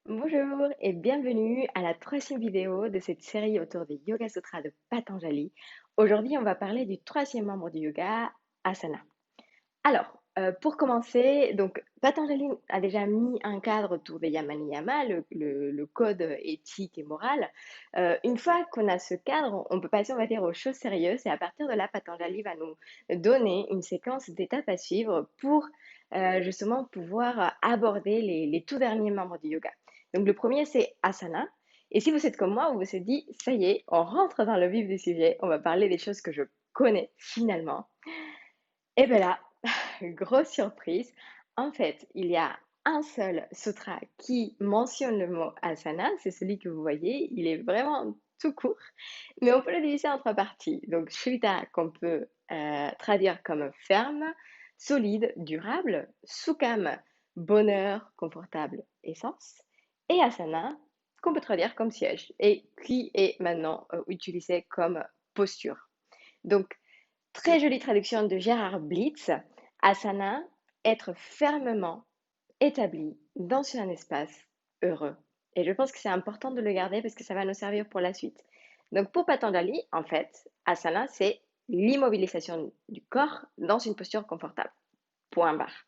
Bonjour et bienvenue à la troisième vidéo de cette série autour des Yoga Sutras de Patanjali. Aujourd'hui, on va parler du troisième membre du yoga, Asana. Alors, pour commencer, donc Patanjali a déjà mis un cadre autour des Yama Niyama, le code éthique et moral. Une fois qu'on a ce cadre, on peut passer, on va dire, aux choses sérieuses et à partir de là, Patanjali va nous donner une séquence d'étapes à suivre pour justement pouvoir aborder les tout derniers membres du yoga. Donc le premier, c'est Asana. Et si vous êtes comme moi, vous vous êtes dit, ça y est, on rentre dans le vif du sujet, on va parler des choses que je connais finalement. Et bien là, grosse surprise. En fait, il y a un seul sutra qui mentionne le mot asana, c'est celui que vous voyez. Il est vraiment tout court, mais on peut le diviser en trois parties. Donc, Shrita, qu'on peut traduire comme ferme, solide, durable, Sukham, bonheur, confortable, essence, et asana, qu'on peut traduire comme siège, et qui est maintenant utilisé comme posture. Donc, très jolie traduction de Gérard Blitz. Asana, être fermement établi dans un espace heureux. Et je pense que c'est important de le garder parce que ça va nous servir pour la suite. Donc pour Patanjali, en fait, asana, c'est l'immobilisation du corps dans une posture confortable. Point barre.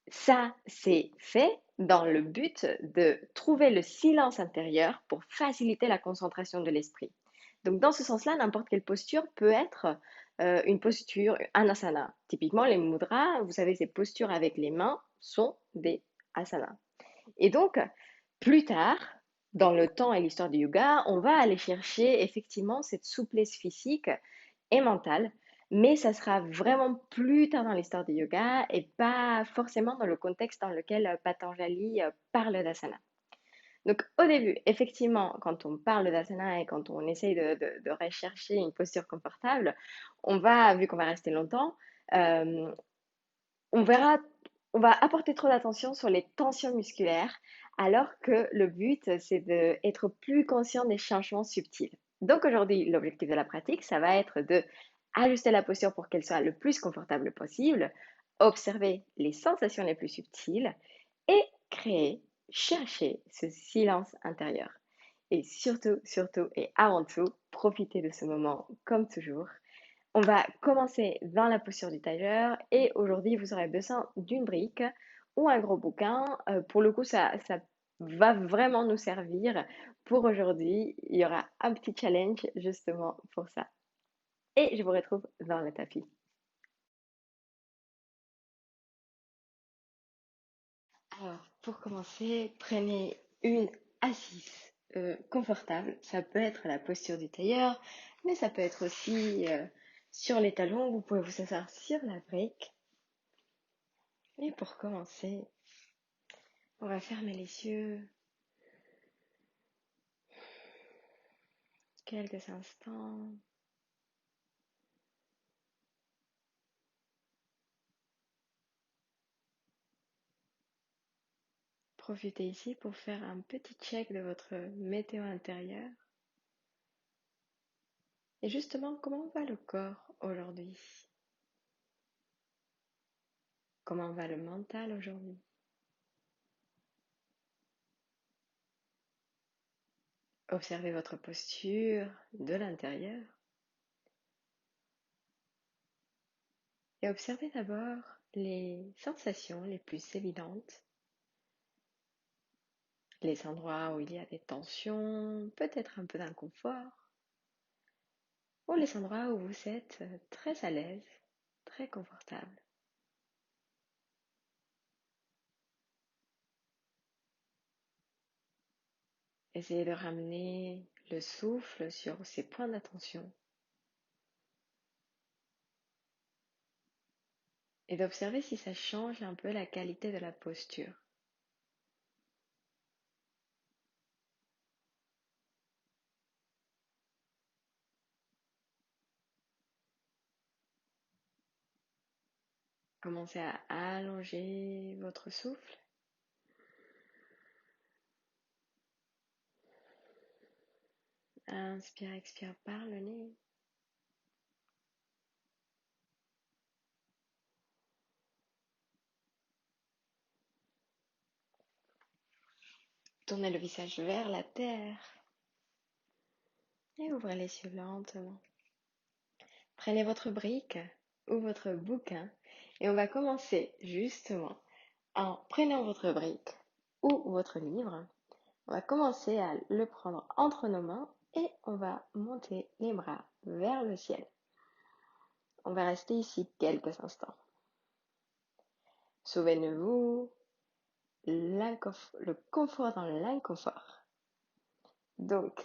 Ça, c'est fait dans le but de trouver le silence intérieur pour faciliter la concentration de l'esprit. Donc, dans ce sens-là, n'importe quelle posture peut être une posture, un asana. Typiquement, les mudras, vous savez, ces postures avec les mains sont des asanas. Et donc, plus tard, dans le temps et l'histoire du yoga, on va aller chercher effectivement cette souplesse physique et mentale, mais ça sera vraiment plus tard dans l'histoire du yoga et pas forcément dans le contexte dans lequel Patanjali parle d'asana. Donc au début, effectivement, quand on parle d'asana et quand on essaye de rechercher une posture confortable, on va, vu qu'on va rester longtemps, euh, on verra, on va apporter trop d'attention sur les tensions musculaires, alors que le but, c'est d'être plus conscient des changements subtils. Donc aujourd'hui, l'objectif de la pratique, ça va être de ajuster la posture pour qu'elle soit le plus confortable possible, observer les sensations les plus subtiles et créer, chercher ce silence intérieur. Et surtout, surtout et avant tout, profiter de ce moment comme toujours. On va commencer dans la posture du tailleur et aujourd'hui vous aurez besoin d'une brique ou un gros bouquin. Pour le coup, ça va vraiment nous servir pour aujourd'hui. Il y aura un petit challenge justement pour ça. Et je vous retrouve dans le tapis. Alors, pour commencer, prenez une assise confortable. Ça peut être la posture du tailleur, mais ça peut être aussi sur les talons. Vous pouvez vous asseoir sur la brique. Et pour commencer, on va fermer les yeux quelques instants. Profitez ici pour faire un petit check de votre météo intérieure. Et justement, comment va le corps aujourd'hui? Comment va le mental aujourd'hui? Observez votre posture de l'intérieur et observez d'abord les sensations les plus évidentes, les endroits où il y a des tensions, peut-être un peu d'inconfort, ou les endroits où vous êtes très à l'aise, très confortable. Essayez de ramener le souffle sur ces points d'attention et d'observer si ça change un peu la qualité de la posture. Commencez à allonger votre souffle. Inspire, expire par le nez. Tournez le visage vers la terre et ouvrez les yeux lentement. Prenez votre brique ou votre bouquin et on va commencer justement en prenant votre brique ou votre livre. On va commencer à le prendre entre nos mains et on va monter les bras vers le ciel. On va rester ici quelques instants. Souvenez-vous, le confort dans l'inconfort. Donc,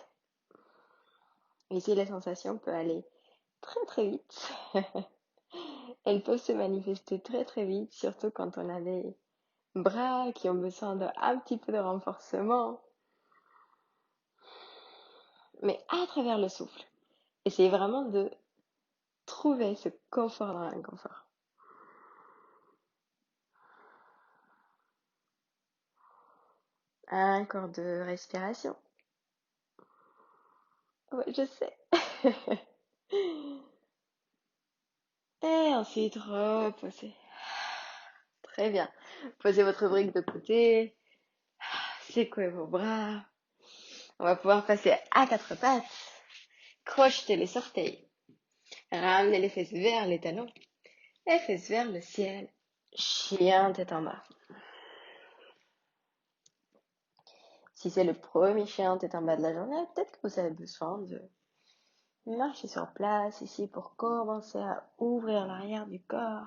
ici la sensation peut aller très très vite. Elles peuvent se manifester très très vite, surtout quand on a des bras qui ont besoin d'un petit peu de renforcement. Mais à travers le souffle, essayez vraiment de trouver ce confort dans l'inconfort. Encore de respiration. Ouais, je sais. Et ensuite, reposez. Très bien. Posez votre brique de côté. Secouez vos bras. On va pouvoir passer à quatre pattes. Crochetez les orteils. Ramenez les fesses vers les talons. Les fesses vers le ciel. Chien tête en bas. Si c'est le premier chien tête en bas de la journée, peut-être que vous avez besoin de marcher sur place ici pour commencer à ouvrir l'arrière du corps.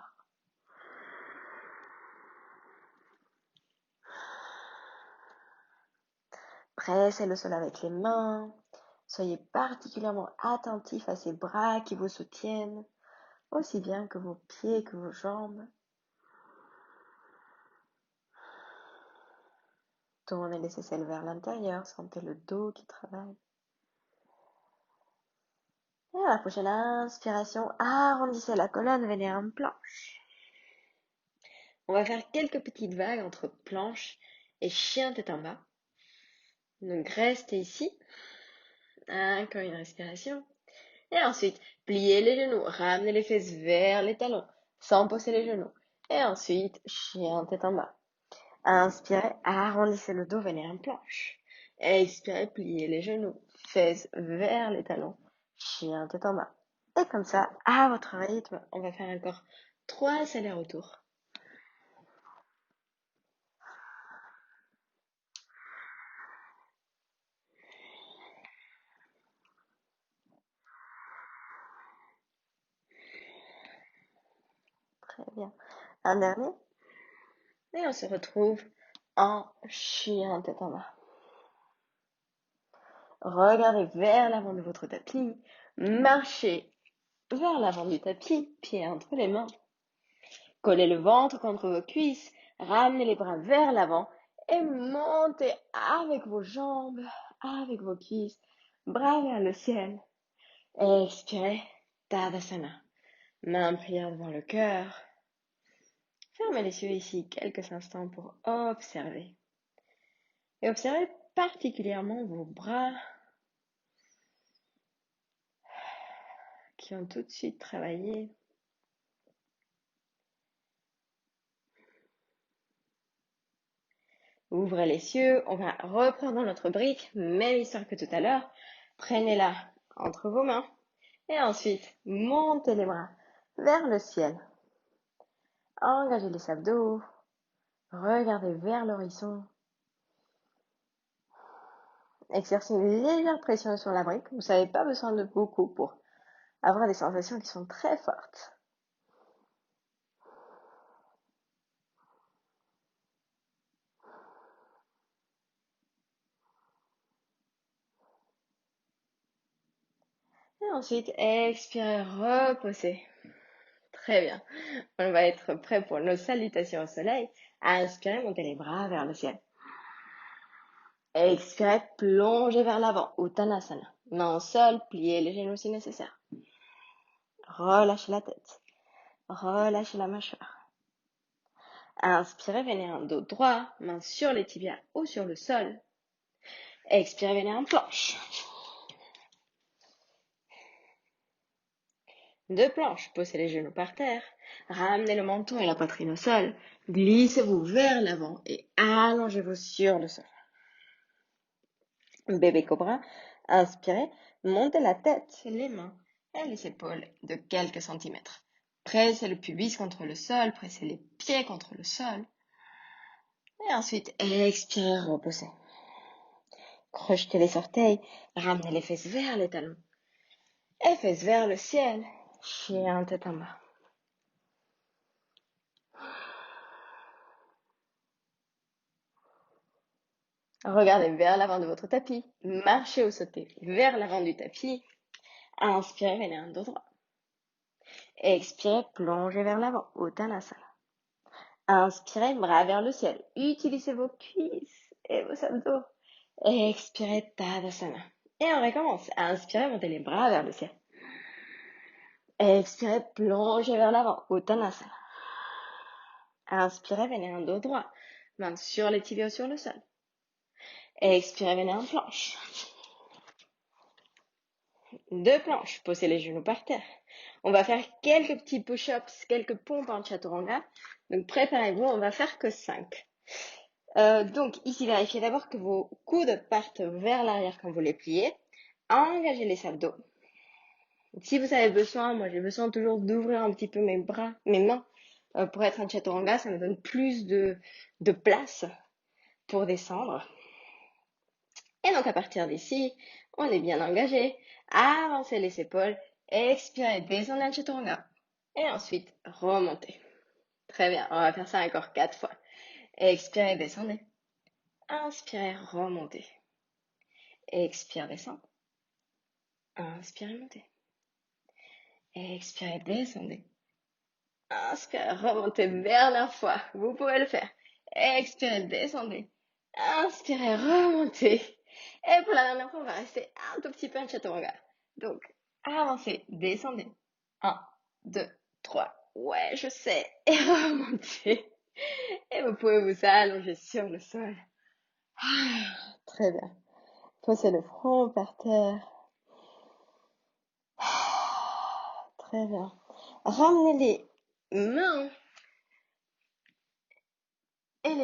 Pressez le sol avec les mains. Soyez particulièrement attentif à ces bras qui vous soutiennent, aussi bien que vos pieds que vos jambes. Tournez les aisselles vers l'intérieur, sentez le dos qui travaille. Et à la prochaine inspiration, arrondissez la colonne, venez en planche. On va faire quelques petites vagues entre planche et chien tête en bas. Donc restez ici. Encore une respiration. Et ensuite, pliez les genoux, ramenez les fesses vers les talons, sans pousser les genoux. Et ensuite, chien tête en bas. Inspirez, arrondissez le dos, venez en planche. Expirez, pliez les genoux, fesses vers les talons, chien tête en bas. Et comme ça, à votre rythme, on va faire encore 3 allers-retours. Très bien. Un dernier. Et on se retrouve en chien tête en bas. Regardez vers l'avant de votre tapis. Marchez vers l'avant du tapis, pieds entre les mains. Collez le ventre contre vos cuisses. Ramenez les bras vers l'avant et montez avec vos jambes, avec vos cuisses, bras vers le ciel. Expirez, Tadasana. Main prière devant le cœur. Fermez les yeux ici quelques instants pour observer. Et observez particulièrement vos bras qui ont tout de suite travaillé. Ouvrez les yeux, on va reprendre notre brique, même histoire que tout à l'heure. Prenez-la entre vos mains et ensuite montez les bras vers le ciel. Engagez les abdos, regardez vers l'horizon. Exercez une légère pression sur la brique, vous n'avez pas besoin de beaucoup pour avoir des sensations qui sont très fortes. Et ensuite, expirez, reposez. Très bien. On va être prêt pour nos salutations au soleil. Inspirez, montez les bras vers le ciel. Expirez, plongez vers l'avant, Uttanasana. Main au sol, pliez les genoux si nécessaire. Relâchez la tête. Relâchez la mâchoire. Inspirez, venez en dos droit, main sur les tibias ou sur le sol. Expirez, venez en planche. Deux planches, posez les genoux par terre. Ramenez le menton et la poitrine au sol. Glissez-vous vers l'avant et allongez-vous sur le sol. Bébé cobra, inspirez, montez la tête, les mains et les épaules de quelques centimètres. Pressez le pubis contre le sol, pressez les pieds contre le sol. Et ensuite, expirez, reposez. Crochetez les orteils, ramenez les fesses vers les talons. Et fesses vers le ciel. Chien tête en bas. Regardez vers l'avant de votre tapis. Marchez ou sautez vers l'avant du tapis. Inspirez, venez un dos droit. Expirez, plongez vers l'avant, Uttanasana. Inspirez, bras vers le ciel. Utilisez vos cuisses et vos abdos. Expirez, Tadasana. Et on recommence. Inspirez, montez les bras vers le ciel. Expirez, plongez vers l'avant, Uttanasana. Inspirez, venez un dos droit. Main sur les tibias sur le sol. Expirez, venez en planche. Deux planches, posez les genoux par terre. On va faire quelques petits push-ups, quelques pompes en chaturanga. Donc préparez-vous, on va faire que 5. Donc ici, vérifiez d'abord que vos coudes partent vers l'arrière quand vous les pliez. Engagez les abdos. Si vous avez besoin, moi j'ai besoin toujours d'ouvrir un petit peu mes bras, mes mains pour être en chaturanga. Ça me donne plus de place pour descendre. Et donc à partir d'ici, on est bien engagé. Avancez les épaules. Expirez, descendez en chaturanga. Et ensuite, remontez. Très bien, on va faire ça encore 4 fois. Expirez, descendez. Inspirez, remontez. Expirez, descendez. Inspirez, montez. Expirez, descendez. Inspirez, remontez vers la fois. Vous pouvez le faire. Expirez, descendez. Inspirez, remontez. Et pour la dernière fois, on va rester un tout petit peu en chaturanga. Donc, avancez, descendez. 1, 2, 3. Ouais, je sais. Et remontez. Et vous pouvez vous allonger sur le sol. Très bien. Posez le front par terre. Très bien. Ramenez les mains et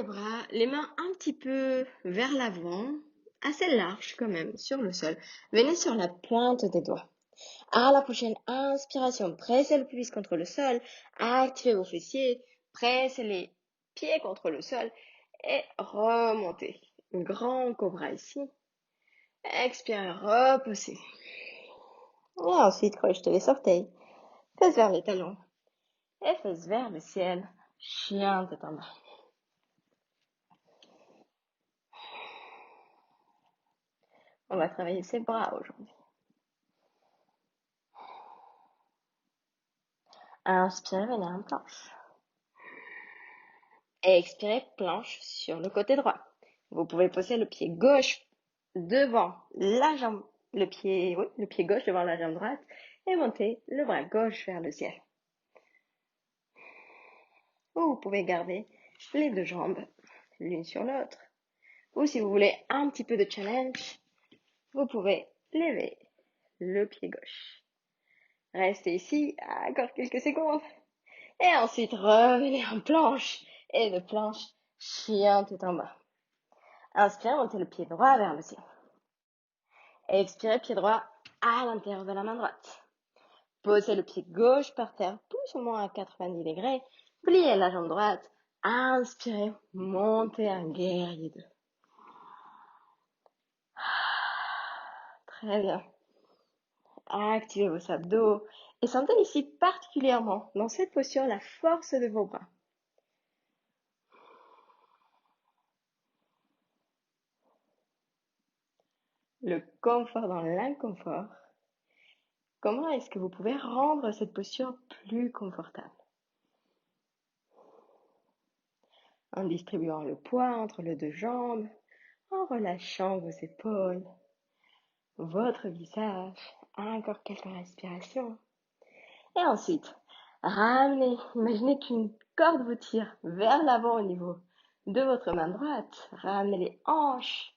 les mains un petit peu vers l'avant, assez large quand même, sur le sol. Venez sur la pointe des doigts. À la prochaine inspiration, pressez le pubis contre le sol, activez vos fessiers, pressez les pieds contre le sol et remontez. Grand cobra ici. Expirez, reposez. Et ensuite, crochetez les orteils, fesses vers les talons et fesses vers le ciel. Chien tête en bas. On va travailler ses bras aujourd'hui. Inspirez, venez en planche. Et expirez, planche sur le côté droit. Vous pouvez poser le pied gauche devant la jambe, le pied gauche devant la jambe droite et monter le bras gauche vers le ciel. Ou vous pouvez garder les deux jambes l'une sur l'autre. Ou si vous voulez un petit peu de challenge, vous pouvez lever le pied gauche. Restez ici encore quelques secondes. Et ensuite, revenez en planche. Et de planche, chien tout en bas. Inspirez, montez le pied droit vers le ciel. Expirez, pied droit à l'intérieur de la main droite. Posez le pied gauche par terre, plus ou moins à 90 degrés. Pliez la jambe droite. Inspirez, montez un guerrier 2. Très bien. Activez vos abdos et sentez ici particulièrement dans cette posture la force de vos bras. Le confort dans l'inconfort. Comment est-ce que vous pouvez rendre cette posture plus confortable? En distribuant le poids entre les deux jambes, en relâchant vos épaules, votre visage, encore quelques respirations. Et ensuite, ramenez, imaginez qu'une corde vous tire vers l'avant au niveau de votre main droite. Ramenez les hanches,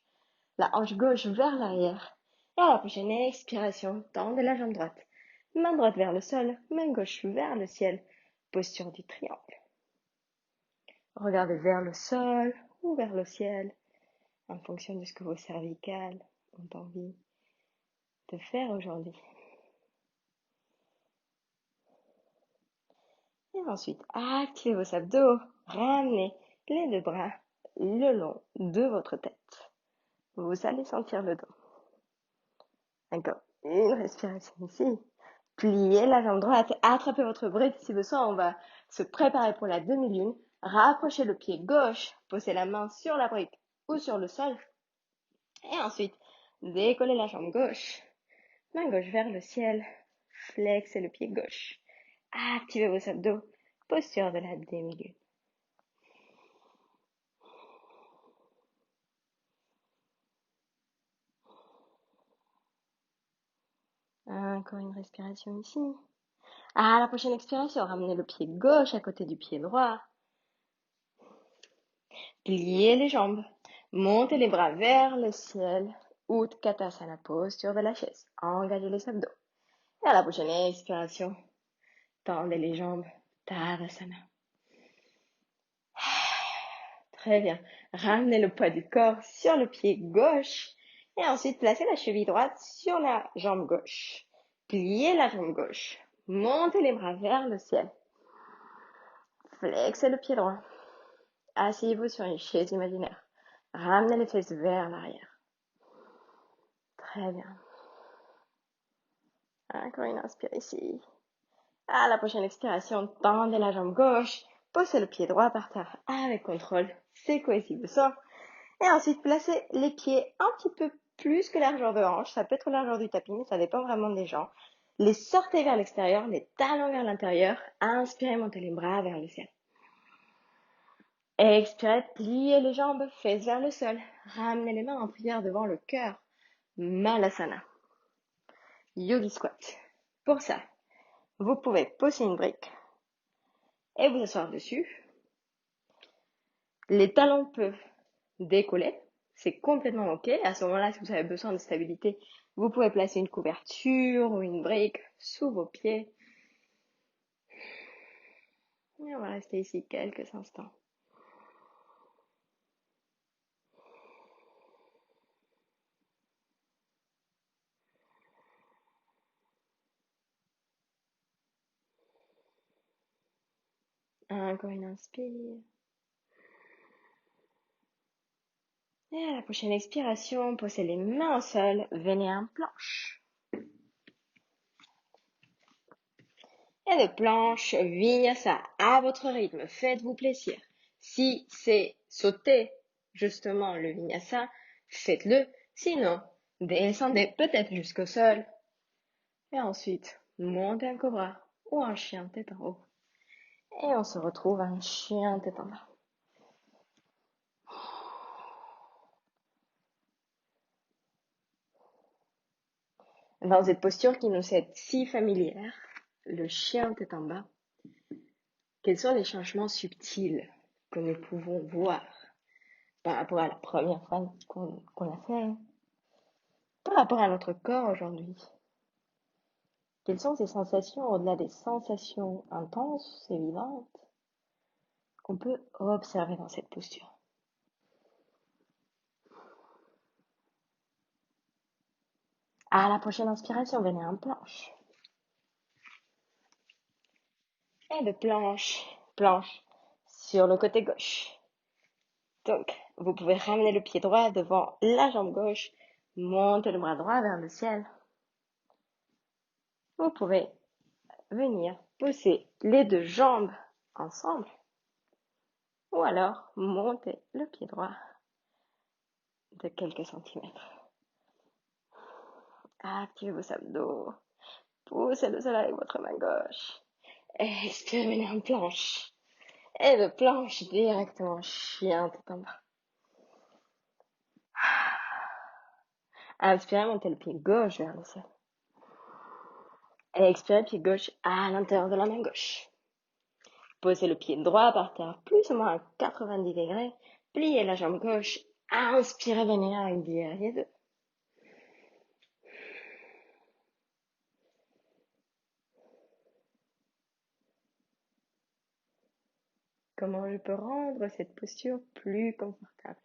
la hanche gauche vers l'arrière. Et à la prochaine expiration, tendez la jambe droite. Main droite vers le sol, main gauche vers le ciel. Posture du triangle. Regardez vers le sol ou vers le ciel en fonction de ce que vos cervicales ont envie de faire aujourd'hui. Et ensuite, activez vos abdos, ramenez les deux bras le long de votre tête. Vous allez sentir le dos. Encore une respiration ici. Pliez la jambe droite, attrapez votre brique si besoin. On va se préparer pour la demi-lune. Rapprochez le pied gauche, posez la main sur la brique ou sur le sol. Et ensuite, décollez la jambe gauche, main gauche vers le ciel, flexez le pied gauche. Activez vos abdos, posture de la demi-lune. Encore une respiration ici. À la prochaine expiration, ramenez le pied gauche à côté du pied droit. Pliez les jambes. Montez les bras vers le ciel. Utkatasana, posture de la chaise. Engagez les abdos. Et à la prochaine expiration, tendez les jambes. Tadasana. Très bien. Ramenez le poids du corps sur le pied gauche. Et ensuite, placez la cheville droite sur la jambe gauche. Pliez la jambe gauche. Montez les bras vers le ciel. Flexez le pied droit. Asseyez-vous sur une chaise imaginaire. Ramenez les fesses vers l'arrière. Très bien. Encore une inspire ici. À la prochaine expiration, tendez la jambe gauche. Posez le pied droit par terre avec contrôle. Secouez si besoin. Et ensuite, placez les pieds un petit peu plus que la largeur de hanche. Ça peut être la largeur du tapis, mais ça dépend vraiment des gens. Les sortez vers l'extérieur, les talons vers l'intérieur. Inspirez, montez les bras vers le ciel. Expirez, pliez les jambes, fesses vers le sol. Ramenez les mains en prière devant le cœur. Malasana. Yogi squat. Pour ça, vous pouvez poser une brique et vous asseoir dessus. Les talons peuvent décoller. C'est complètement OK. À ce moment-là, si vous avez besoin de stabilité, vous pouvez placer une couverture ou une brique sous vos pieds. Et on va rester ici quelques instants. Encore une inspire. Et à la prochaine expiration, posez les mains au sol, venez en planche. Et de planche, vinyasa à votre rythme, faites-vous plaisir. Si c'est sauter justement le vinyasa, faites-le. Sinon, descendez peut-être jusqu'au sol. Et ensuite, montez un cobra ou un chien tête en haut. Et on se retrouve un chien tête en bas. Dans cette posture qui nous est si familière, le chien tête en bas, quels sont les changements subtils que nous pouvons voir par rapport à la première fois qu'on a fait, par rapport à notre corps aujourd'hui? Quelles sont ces sensations, au-delà des sensations intenses, évidentes, qu'on peut observer dans cette posture? À la prochaine inspiration, venez en planche. Et de planche sur le côté gauche. Donc, vous pouvez ramener le pied droit devant la jambe gauche, monter le bras droit vers le ciel. Vous pouvez venir pousser les deux jambes ensemble ou alors monter le pied droit de quelques centimètres. Activez vos abdos. Poussez le sol avec votre main gauche. Expirez, venez en planche. Et de planche directement chien tout en bas. Inspirez, montez le pied gauche vers le ciel. Et expirez, pied gauche à l'intérieur de la main gauche. Posez le pied droit par terre, plus ou moins à 90 degrés. Pliez la jambe gauche. Inspirez, venez avec guerrier 2. Comment je peux rendre cette posture plus confortable?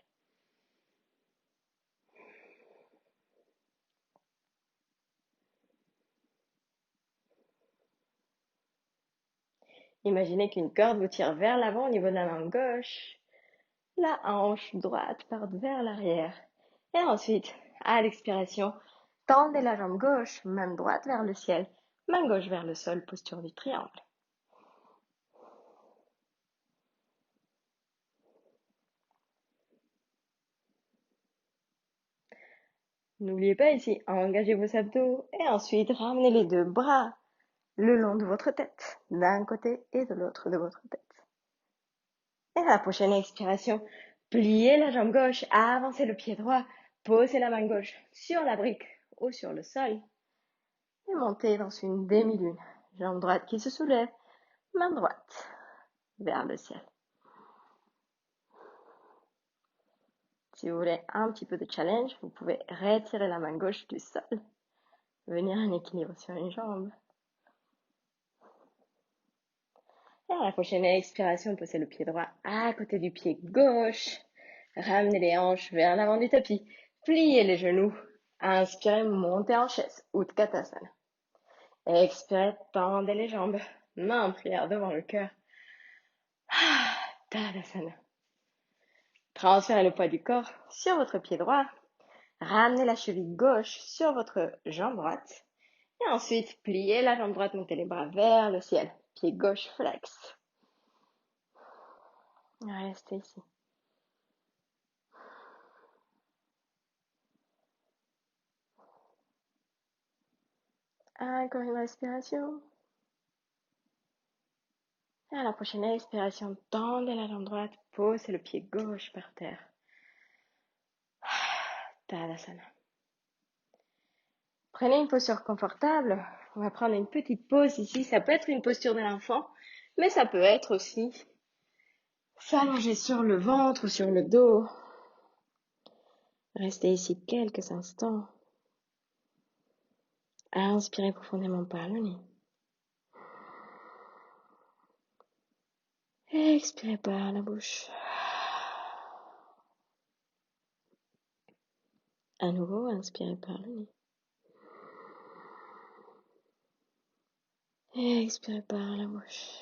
Imaginez qu'une corde vous tire vers l'avant au niveau de la main gauche. La hanche droite part vers l'arrière. Et ensuite, à l'expiration, tendez la jambe gauche, main droite vers le ciel, main gauche vers le sol, posture du triangle. N'oubliez pas ici, engagez vos abdos et ensuite ramenez les deux bras le long de votre tête, d'un côté et de l'autre de votre tête. Et à la prochaine expiration, pliez la jambe gauche, avancez le pied droit, posez la main gauche sur la brique ou sur le sol et montez dans une demi-lune. Jambe droite qui se soulève, main droite vers le ciel. Si vous voulez un petit peu de challenge, vous pouvez retirer la main gauche du sol, venir en équilibre sur une jambe. Et à la prochaine expiration, posez le pied droit à côté du pied gauche. Ramenez les hanches vers l'avant du tapis. Pliez les genoux. Inspirez, montez en chaise, Utkatasana. Expirez, tendez les jambes. Main en prière devant le cœur. Tadasana. Transférez le poids du corps sur votre pied droit. Ramenez la cheville gauche sur votre jambe droite. Et ensuite, pliez la jambe droite, montez les bras vers le ciel. Pied gauche flex. Restez ici. Encore une respiration. Et à la prochaine expiration, tendez la jambe droite, posez le pied gauche par terre. Tadasana. Prenez une posture confortable. On va prendre une petite pause ici. Ça peut être une posture de l'enfant, mais ça peut être aussi s'allonger sur le ventre ou sur le dos. Restez ici quelques instants. Inspirez profondément par le nez. Expirez par la bouche. À nouveau, inspirez par le nez. Expirez par la bouche.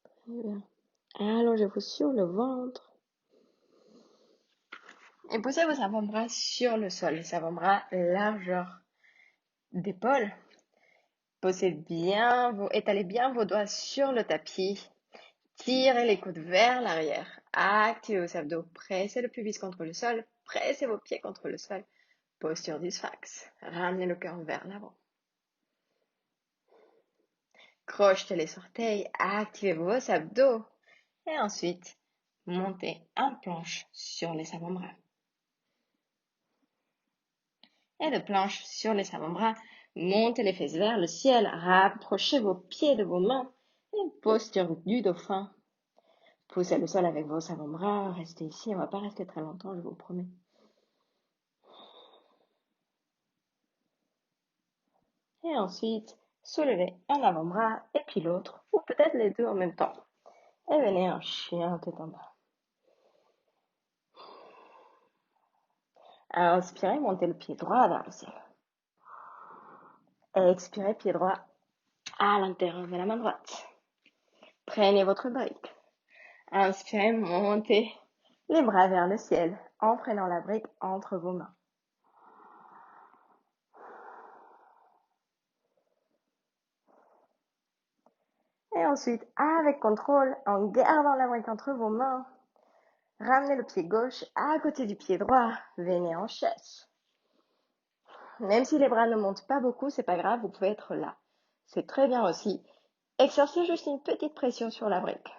Très bien. Allongez-vous sur le ventre. Et posez vos avant-bras sur le sol. Les avant-bras largeur d'épaule. Étalez bien vos doigts sur le tapis. Tirez les coudes vers l'arrière. Activez vos abdos. Pressez le pubis contre le sol. Pressez vos pieds contre le sol. Posture du sphinx. Ramenez le cœur vers l'avant. Crochetez les orteils. Activez vos abdos. Et ensuite, montez en planche sur les avant-bras. Et de planche sur les avant-bras, montez les fesses vers le ciel. Rapprochez vos pieds de vos mains. Et posture du dauphin. Poussez le sol avec vos avant-bras. Restez ici. On ne va pas rester très longtemps, je vous promets. Et ensuite, soulevez un avant-bras et puis l'autre, ou peut-être les deux en même temps. Et venez en chien tête en bas. Inspirez, montez le pied droit vers le ciel. Expirez, pied droit à l'intérieur de la main droite. Prenez votre brique. Inspirez, montez les bras vers le ciel en prenant la brique entre vos mains. Et ensuite, avec contrôle, en gardant la brique entre vos mains, ramenez le pied gauche à côté du pied droit. Venez en chaise. Même si les bras ne montent pas beaucoup, c'est pas grave, vous pouvez être là. C'est très bien aussi. Exercez juste une petite pression sur la brique.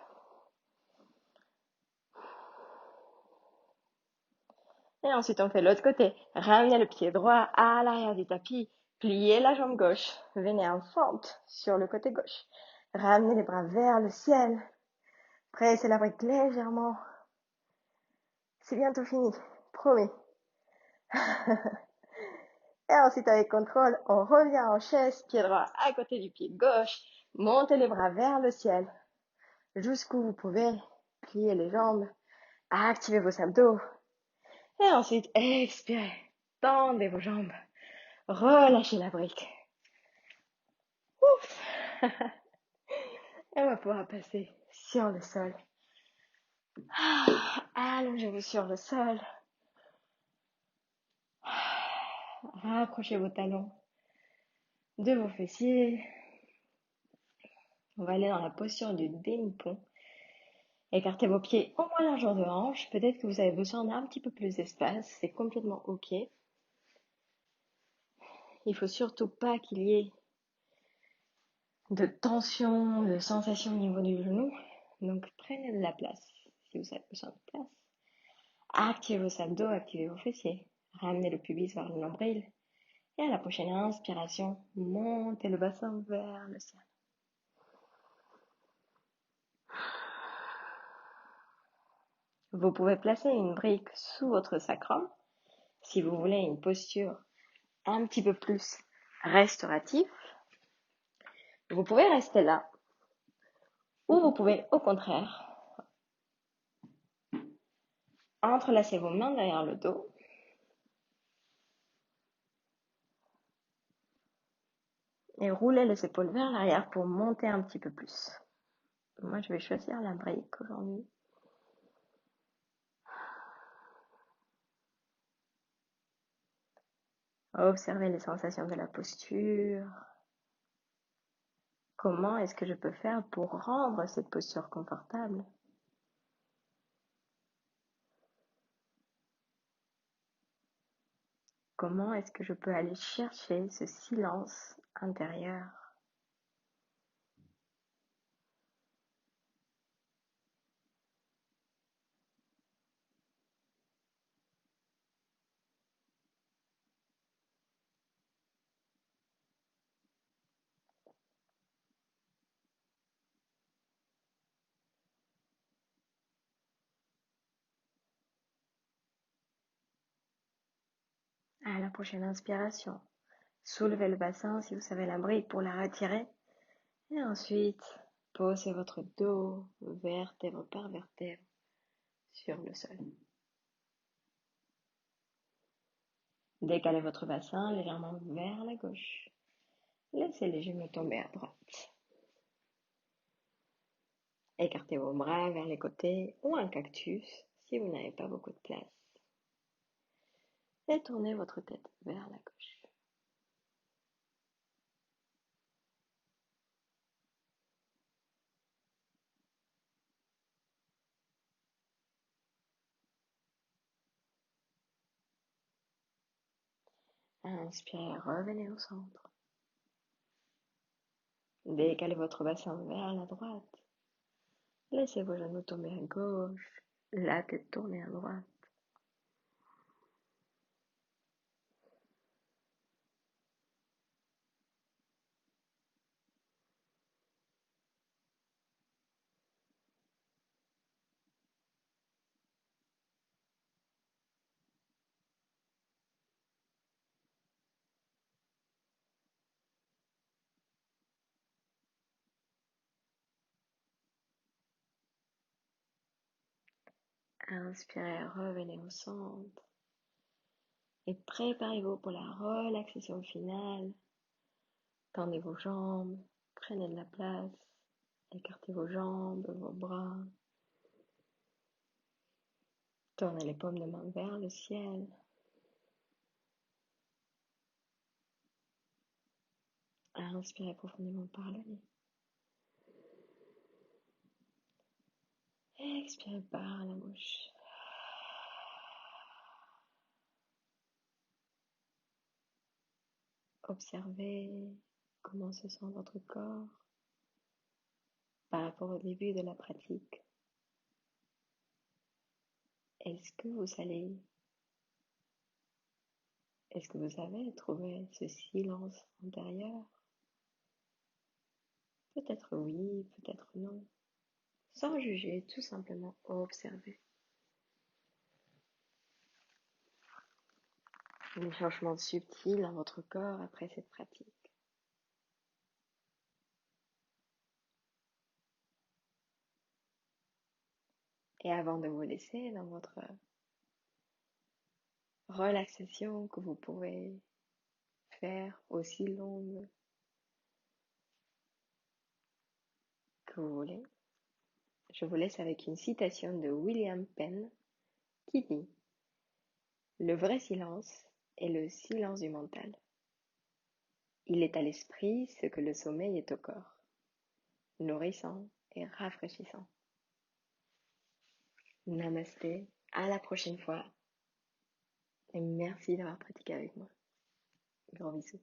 Et ensuite, on fait l'autre côté. Ramenez le pied droit à l'arrière du tapis. Pliez la jambe gauche. Venez en fente sur le côté gauche. Ramenez les bras vers le ciel. Pressez la brique légèrement. C'est bientôt fini. Promis. Et ensuite, avec contrôle, on revient en chaise, pied droit à côté du pied gauche. Montez les bras vers le ciel. Jusqu'où vous pouvez. Pliez les jambes. Activez vos abdos. Et ensuite, expirez. Tendez vos jambes. Relâchez la brique. Et on va pouvoir passer sur le sol. Allongez-vous sur le sol. Rapprochez vos talons de vos fessiers. On va aller dans la posture du demi-pont. Écartez vos pieds au moins largeur de hanche. Peut-être que vous avez besoin d'un petit peu plus d'espace. C'est complètement OK. Il faut surtout pas qu'il y ait de tension, de sensation au niveau du genou. Donc prenez de la place si vous avez besoin de place. Activez vos abdos, activez vos fessiers. Ramenez le pubis vers le nombril. Et à la prochaine inspiration, montez le bassin vers le ciel. Vous pouvez placer une brique sous votre sacrum si vous voulez une posture un petit peu plus restaurative. Vous pouvez rester là ou vous pouvez au contraire entrelacer vos mains derrière le dos et rouler les épaules vers l'arrière pour monter un petit peu plus. Moi, je vais choisir la brique aujourd'hui. Observez les sensations de la posture. Comment est-ce que je peux faire pour rendre cette posture confortable? Comment est-ce que je peux aller chercher ce silence intérieur? À la prochaine inspiration, soulevez le bassin si vous savez la brique pour la retirer. Et ensuite, posez votre dos vertèbre par vertèbre sur le sol. Décalez votre bassin légèrement vers la gauche. Laissez les genoux tomber à droite. Écartez vos bras vers les côtés ou un cactus si vous n'avez pas beaucoup de place. Et tournez votre tête vers la gauche. Inspirez, revenez au centre. Décalez votre bassin vers la droite. Laissez vos genoux tomber à gauche, la tête tournée à droite. Inspirez, revenez au centre. Et préparez-vous pour la relaxation finale. Tendez vos jambes, prenez de la place, écartez vos jambes, vos bras. Tournez les paumes de main vers le ciel. Inspirez profondément par le nez. Expirez par la bouche. Observez comment se sent votre corps par rapport au début de la pratique. Est-ce que vous allez, est-ce que vous avez trouvé ce silence intérieur? Peut-être oui, peut-être non. Sans juger, tout simplement observer les changements subtils dans votre corps après cette pratique. Et avant de vous laisser dans votre relaxation que vous pouvez faire aussi longue que vous voulez. Je vous laisse avec une citation de William Penn qui dit: le vrai silence est le silence du mental. Il est à l'esprit ce que le sommeil est au corps, nourrissant et rafraîchissant. Namasté, à la prochaine fois et merci d'avoir pratiqué avec moi. Gros bisous.